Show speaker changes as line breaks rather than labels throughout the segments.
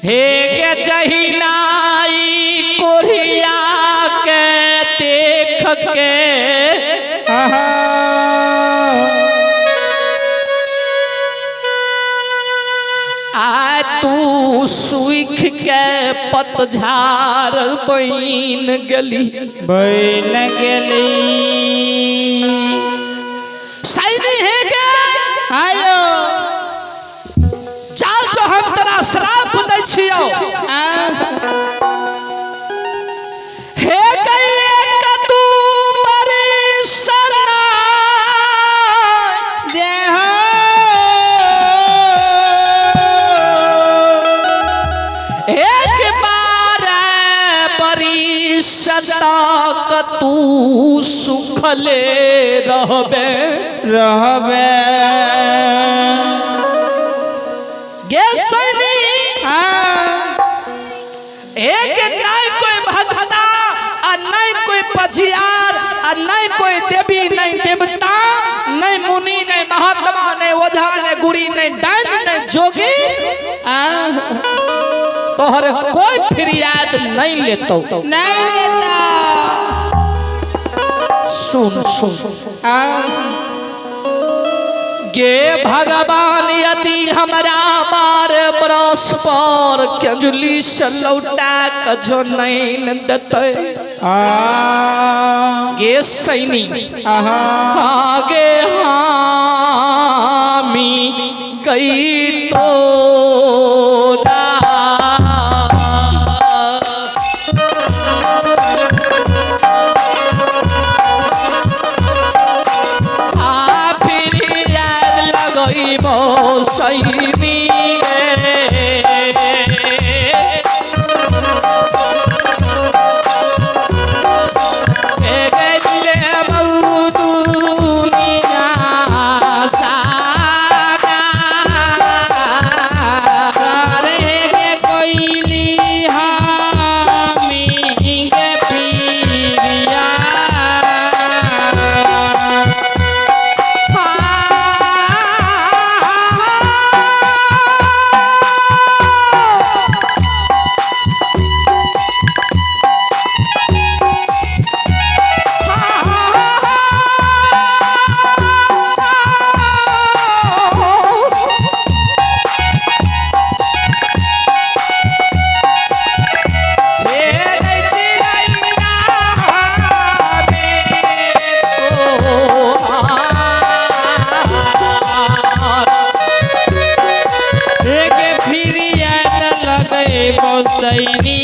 हे के जहिनाई कोरिया के देख के आ तू सुख के पतझार बन गली सही है के
आयो
चल जो हम तेरा श्राप दै छियो हे गए कतू परिसना
जय हो
एक बार परिसदा कतू सुखले रहबे गे सैनी एक नहीं कोई भगता और नहीं कोई पछियार और नहीं कोई देवी नहीं देवता नहीं मुनि नहीं महात्मा नहीं ओझा नहीं गुरी नहीं डाइन नहीं जोगी तोहरे कोई फरियाद नहीं लेतो
नहीं लेता
सुन गे भगवान यदि हमरा बार बरस पर कंजली से लौटा के जो नहीं देते गे सैनी आगे हामी गई तो सैनी
सैनी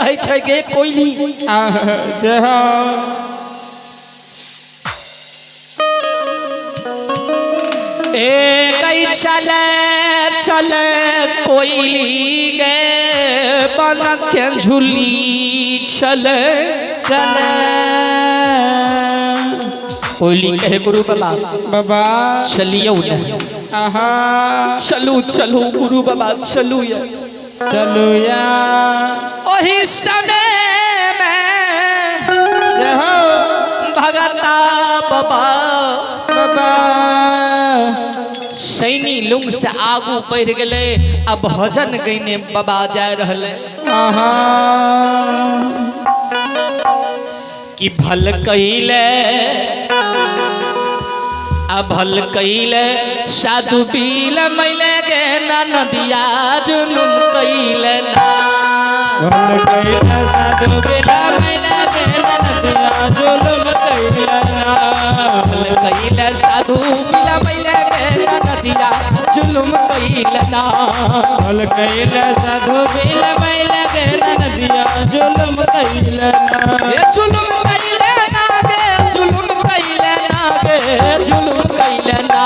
कहे छै गे कोयली
जय हो
ए कई चले चले कोयली गे बन के झूली चले
चले
कोयली कहे गुरु बाबा
बाबा
चलियो न
आहा
चलू चलू गुरु बाबा चलू या
चलो या
ओही समय में
जय हो
भगता बाबा
बाबा
सैनी लुंग से आगू बढ़ गए अब भजन गईने बाबा जा रहले
आहा
कि भल कइले भल कइले साधु पील मैले के नदिया जुलुम कइले ना
भल कइले साधु बेला मैला के नदिया जुलुम कइले ना
भल कइले साधु पील मैले के नदिया जुलुम कइले ना
भल कइले साधु बेला मैला के नदिया जुलुम कइले ना
ये जुलुम कइले ना गे जुलुम कइले ना गे जुलुम कइले ना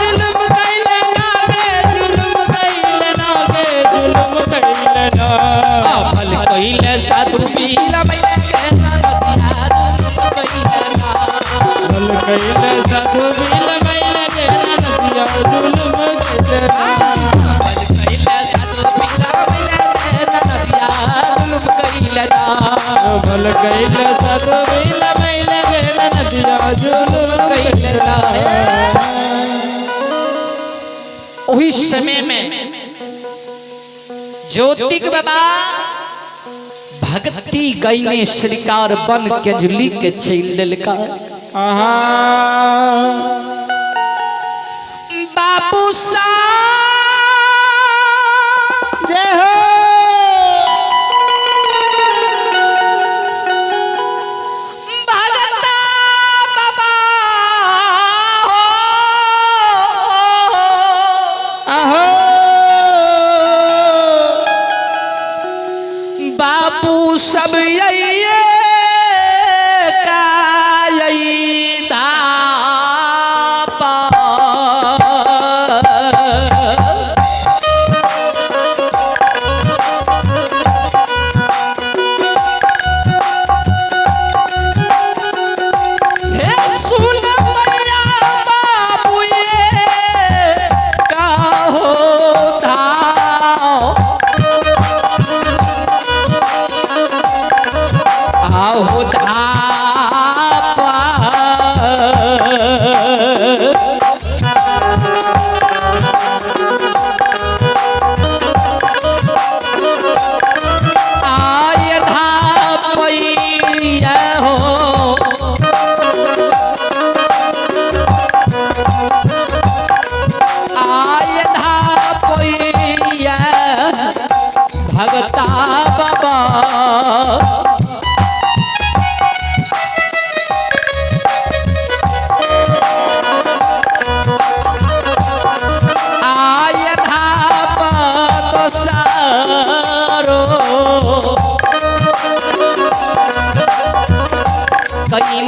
जुलुम कइले ना गे जुलुम कइले ना गे जुलुम कइले ना
भल कइले साधु पील मैले के नदिया जुलुम कइले ना
भल कइले साधु बेला मैला के नदिया जुलुम कइले ना भल कइले साधु बेला मैला के नदिया जुलुम कइले ना
वही समय में ज्योतिक बाबा भक्ति गईने श्रीकार बन के जुली के छेल का
आहा
बाबू सा
जय हो
भगता बाबा
आहो
बाबू सब यही का यही धापा हे सुन मैया बाबू ये का होता आओ धापा आय धापैया हो आय धापैया भगता बाबा आय धापत सारो कहीं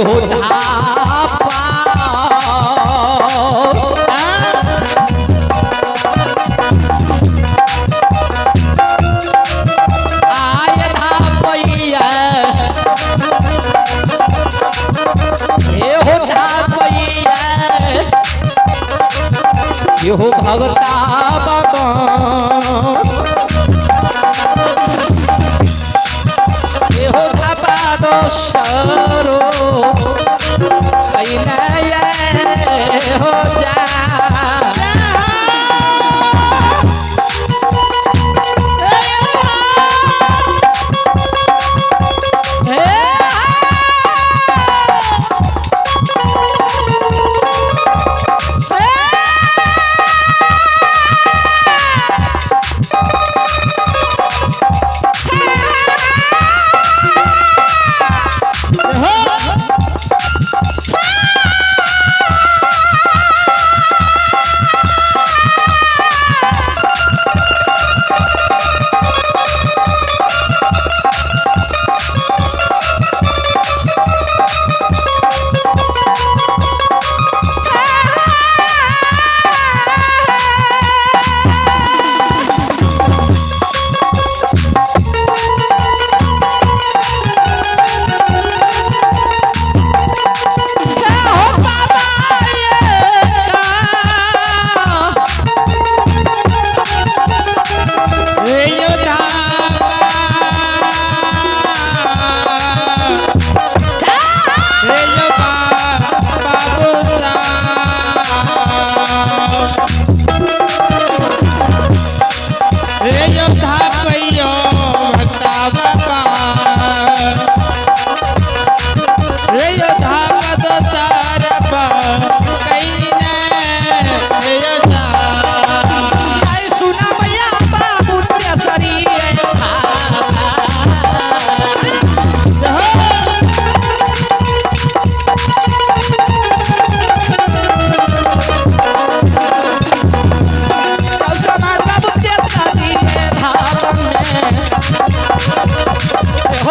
हो धापा आय धापैया हे हो धापैया ये हो भगता बाबा ये हो धापा दोसरो कैला हो जा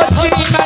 हो